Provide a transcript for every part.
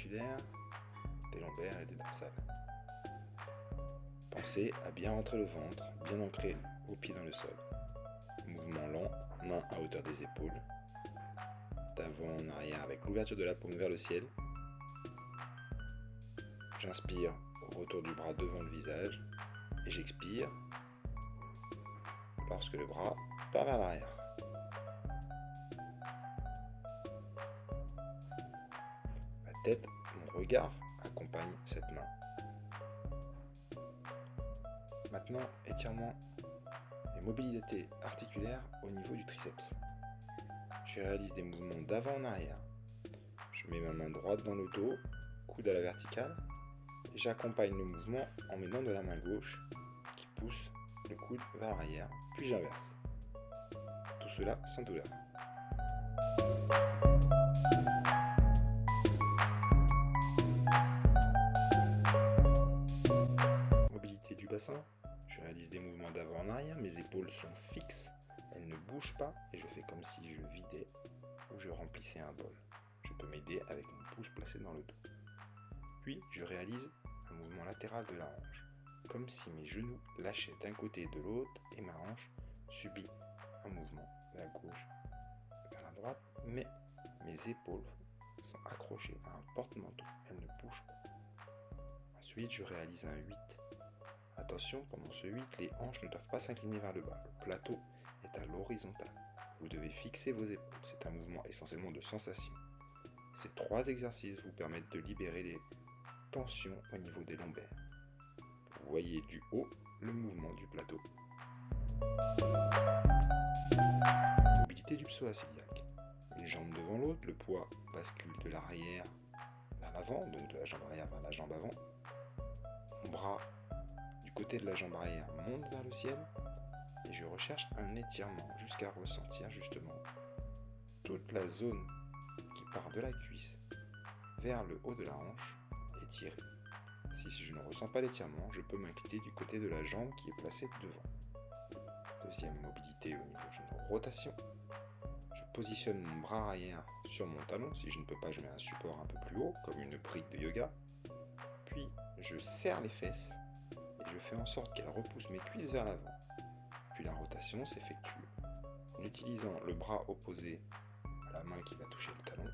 articulaires, des lombaires et des dorsales. Pensez à bien rentrer le ventre, bien ancré au pied dans le sol. Mouvement lent, main à hauteur des épaules, d'avant en arrière avec l'ouverture de la paume vers le ciel. J'inspire au retour du bras devant le visage et j'expire lorsque le bras part vers l'arrière. Ma tête, mon regard accompagne cette main. Maintenant, étirement et mobilité articulaire au niveau du triceps. Je réalise des mouvements d'avant en arrière. Je mets ma main droite dans le dos, coude à la verticale, et j'accompagne le mouvement en m'aidant de la main gauche qui pousse le coude vers l'arrière, puis j'inverse. Tout cela sans douleur. Mobilité du bassin. Je réalise des mouvements d'avant en arrière, mes épaules sont fixes, elles ne bougent pas et je fais comme si je vidais ou je remplissais un bol. Je peux m'aider avec mon pouce placé dans le dos. Puis je réalise un mouvement latéral de la hanche, comme si mes genoux lâchaient d'un côté et de l'autre et ma hanche subit un mouvement de la gauche vers la droite, mais mes épaules sont accrochées à un porte-manteau, elles ne bougent pas. Ensuite je réalise un 8. Attention, pendant ce 8, les hanches ne doivent pas s'incliner vers le bas. Le plateau est à l'horizontale. Vous devez fixer vos épaules. C'est un mouvement essentiellement de sensation. Ces 3 exercices vous permettent de libérer les tensions au niveau des lombaires. Vous voyez du haut le mouvement du plateau. Mobilité du psoas-iliaque. Une jambe devant l'autre, le poids bascule de l'arrière vers l'avant, donc de la jambe arrière vers la jambe avant. Mon bras du côté de la jambe arrière monte vers le ciel et je recherche un étirement jusqu'à ressentir justement toute la zone qui part de la cuisse vers le haut de la hanche étirée. Si je ne ressens pas l'étirement, je peux m'incliner du côté de la jambe qui est placée devant. Deuxième mobilité au niveau d'une rotation. Je positionne mon bras arrière sur mon talon. Si je ne peux pas, je mets un support un peu plus haut, comme une brique de yoga. Puis je serre les fesses et je fais en sorte qu'elle repousse mes cuisses vers l'avant. Puis la rotation s'effectue en utilisant le bras opposé à la main qui va toucher le talon.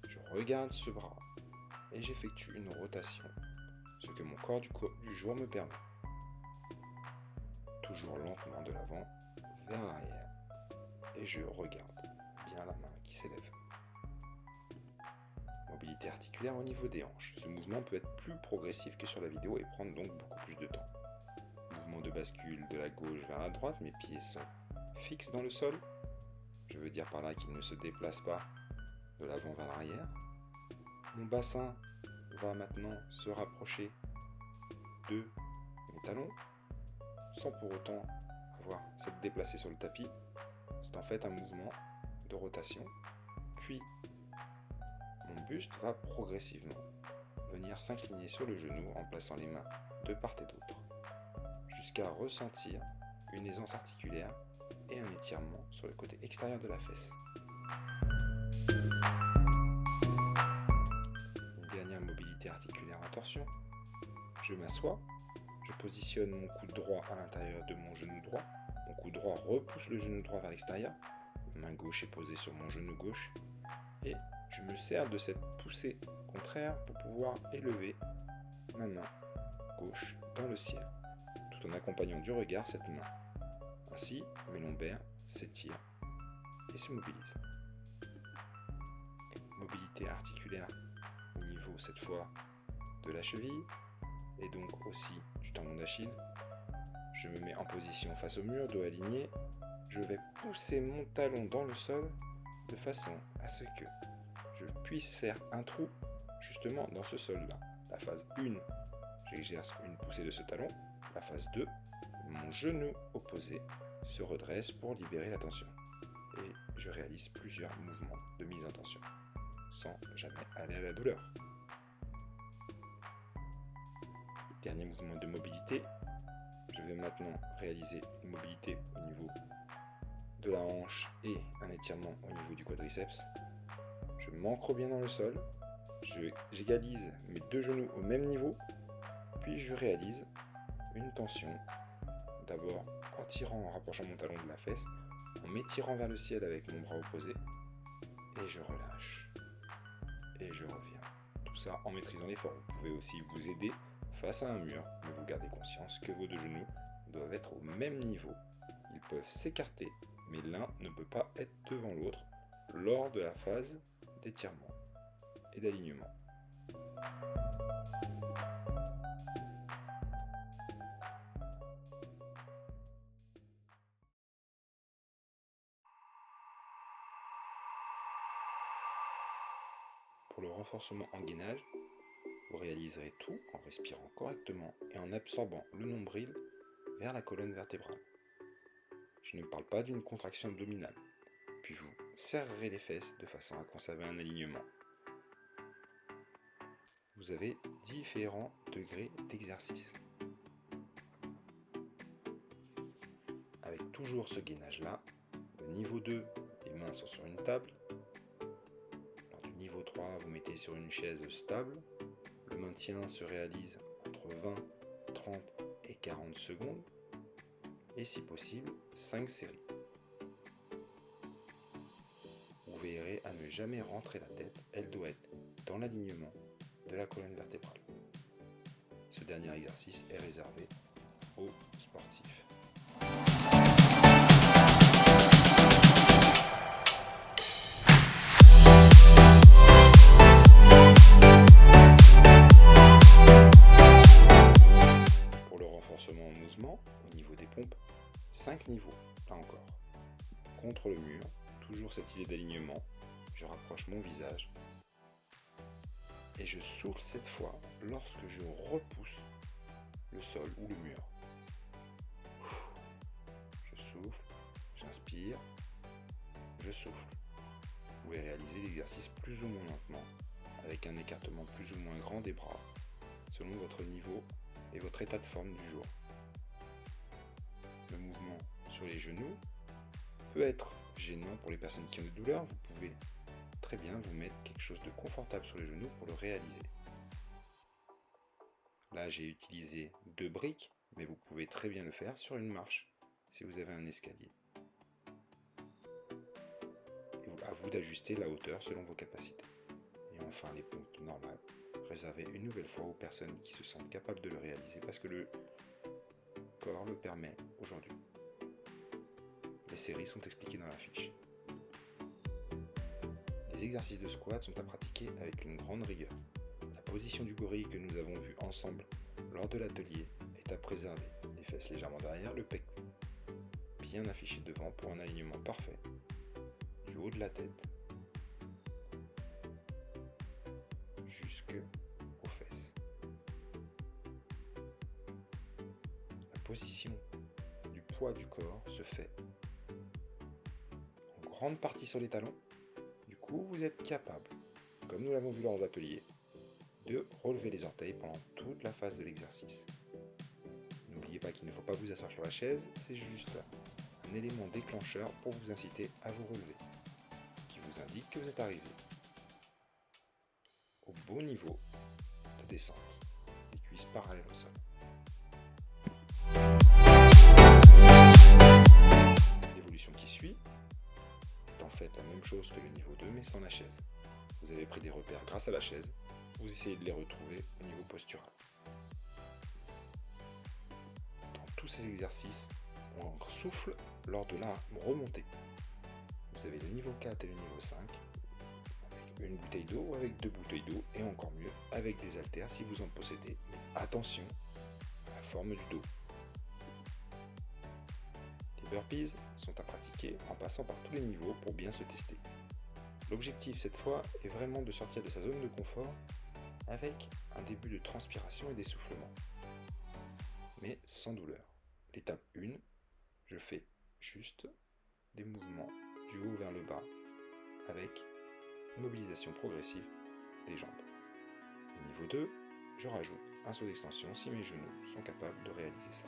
Je regarde ce bras et j'effectue une rotation, ce que mon corps du jour me permet. Toujours lentement de l'avant vers l'arrière et je regarde bien la main qui s'élève. Mobilité articulaire au niveau des hanches. Ce mouvement peut être plus progressif que sur la vidéo et prendre donc beaucoup plus de temps. Mouvement de bascule de la gauche vers la droite, mes pieds sont fixes dans le sol. Je veux dire par là qu'ils ne se déplacent pas de l'avant vers l'arrière. Mon bassin va maintenant se rapprocher de mes talons, sans pour autant avoir s'être déplacé sur le tapis. C'est en fait un mouvement de rotation. Puis, mon buste va progressivement venir s'incliner sur le genou en plaçant les mains de part et d'autre, jusqu'à ressentir une aisance articulaire et un étirement sur le côté extérieur de la fesse. Une dernière mobilité articulaire en torsion. Je m'assois, je positionne mon coude droit à l'intérieur de mon genou droit. Mon coude droit repousse le genou droit vers l'extérieur. Ma main gauche est posée sur mon genou gauche. Et je me sers de cette poussée contraire pour pouvoir élever ma main gauche dans le ciel, tout en accompagnant du regard cette main. Ainsi, mes lombaires s'étirent et se mobilisent. Mobilité articulaire au niveau, cette fois, de la cheville et donc aussi du tendon d'Achille. Je me mets en position face au mur, dos aligné. Je vais pousser mon talon dans le sol de façon à ce que je puisse faire un trou justement dans ce sol-là. La phase 1, j'exerce une poussée de ce talon. La phase 2, mon genou opposé se redresse pour libérer la tension. Et je réalise plusieurs mouvements de mise en tension, sans jamais aller à la douleur. Dernier mouvement de mobilité. Je vais maintenant réaliser une mobilité au niveau de la hanche et un étirement au niveau du quadriceps. Je m'ancre bien dans le sol, je j'égalise mes deux genoux au même niveau, puis je réalise une tension, d'abord en tirant, en rapprochant mon talon de la fesse, en m'étirant vers le ciel avec mon bras opposé, et je relâche, et je reviens. Tout ça en maîtrisant l'effort. Vous pouvez aussi vous aider face à un mur, mais vous gardez conscience que vos deux genoux doivent être au même niveau. Ils peuvent s'écarter, mais l'un ne peut pas être devant l'autre lors de la phase d'étirement et d'alignement. Pour le renforcement en gainage, vous réaliserez tout en respirant correctement et en absorbant le nombril vers la colonne vertébrale. Je ne parle pas d'une contraction abdominale, puis vous serrerez les fesses de façon à conserver un alignement. Vous avez différents degrés d'exercice. Avec toujours ce gainage-là, le niveau 2, les mains sont sur une table. Lors du niveau 3, vous mettez sur une chaise stable. Le maintien se réalise entre 20, 30 et 40 secondes. Et si possible, 5 séries. Vous veillerez à ne jamais rentrer la tête, elle doit être dans l'alignement de la colonne vertébrale. Ce dernier exercice est réservé aux sportifs. Pour le renforcement en mouvement, au niveau des pompes, 5 niveaux, là encore. Contre le mur, toujours cette idée d'alignement, je rapproche mon visage et je souffle cette fois lorsque je repousse le sol ou le mur. Je souffle, j'inspire, je souffle. Vous pouvez réaliser l'exercice plus ou moins lentement, avec un écartement plus ou moins grand des bras, selon votre niveau et votre état de forme du jour. Le mouvement sur les genoux peut être gênant pour les personnes qui ont des douleurs. Vous pouvez très bien vous mettre quelque chose de confortable sur les genoux pour le réaliser. Là, j'ai utilisé 2 briques, mais vous pouvez très bien le faire sur une marche, si vous avez un escalier. Et à vous d'ajuster la hauteur selon vos capacités. Et enfin, les pompes normales, réservées une nouvelle fois aux personnes qui se sentent capables de le réaliser, parce que le corps le permet aujourd'hui. Les séries sont expliquées dans la fiche. Les exercices de squat sont à pratiquer avec une grande rigueur. La position du gorille que nous avons vue ensemble lors de l'atelier est à préserver. Les fesses légèrement derrière, le pec bien affiché devant pour un alignement parfait du haut de la tête jusque aux fesses. La position du poids du corps se fait en grande partie sur les talons. Du coup, vous êtes capable, comme nous l'avons vu lors de l'atelier, de relever les orteils pendant toute la phase de l'exercice. N'oubliez pas qu'il ne faut pas vous asseoir sur la chaise, c'est juste un élément déclencheur pour vous inciter à vous relever, qui vous indique que vous êtes arrivé au bon niveau de descente, les cuisses parallèles au sol. L'évolution qui suit est en fait la même chose que le niveau 2 mais sans la chaise. Vous avez pris des repères grâce à la chaise, vous essayez de les retrouver au niveau postural. Dans tous ces exercices, on souffle lors de la remontée. Vous avez le niveau 4 et le niveau 5, avec une bouteille d'eau ou avec 2 bouteilles d'eau, et encore mieux avec des haltères si vous en possédez. Mais attention à la forme du dos. Les burpees sont à pratiquer en passant par tous les niveaux pour bien se tester. L'objectif cette fois est vraiment de sortir de sa zone de confort avec un début de transpiration et d'essoufflement, mais sans douleur. L'étape 1, je fais juste des mouvements du haut vers le bas avec mobilisation progressive des jambes. Au niveau 2, je rajoute un saut d'extension si mes genoux sont capables de réaliser ça.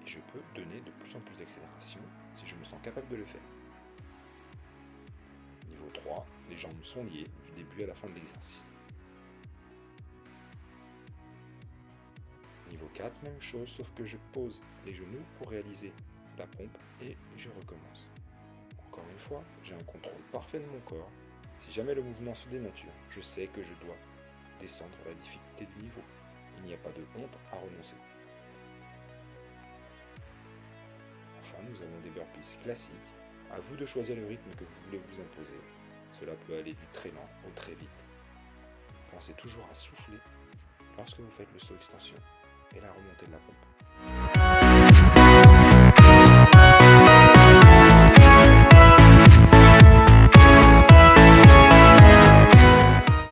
Et je peux donner de plus en plus d'accélération si je me sens capable de le faire. Niveau 3, 3, les jambes sont liées du début à la fin de l'exercice. Niveau 4, même chose, sauf que je pose les genoux pour réaliser la pompe et je recommence. Encore une fois, j'ai un contrôle parfait de mon corps. Si jamais le mouvement se dénature, je sais que je dois descendre la difficulté du niveau. Il n'y a pas de honte à renoncer. Enfin, nous avons des burpees classiques. À vous de choisir le rythme que vous voulez vous imposer. Cela peut aller du très lent au très vite. Pensez toujours à souffler lorsque vous faites le saut extension et la remontée de la pompe.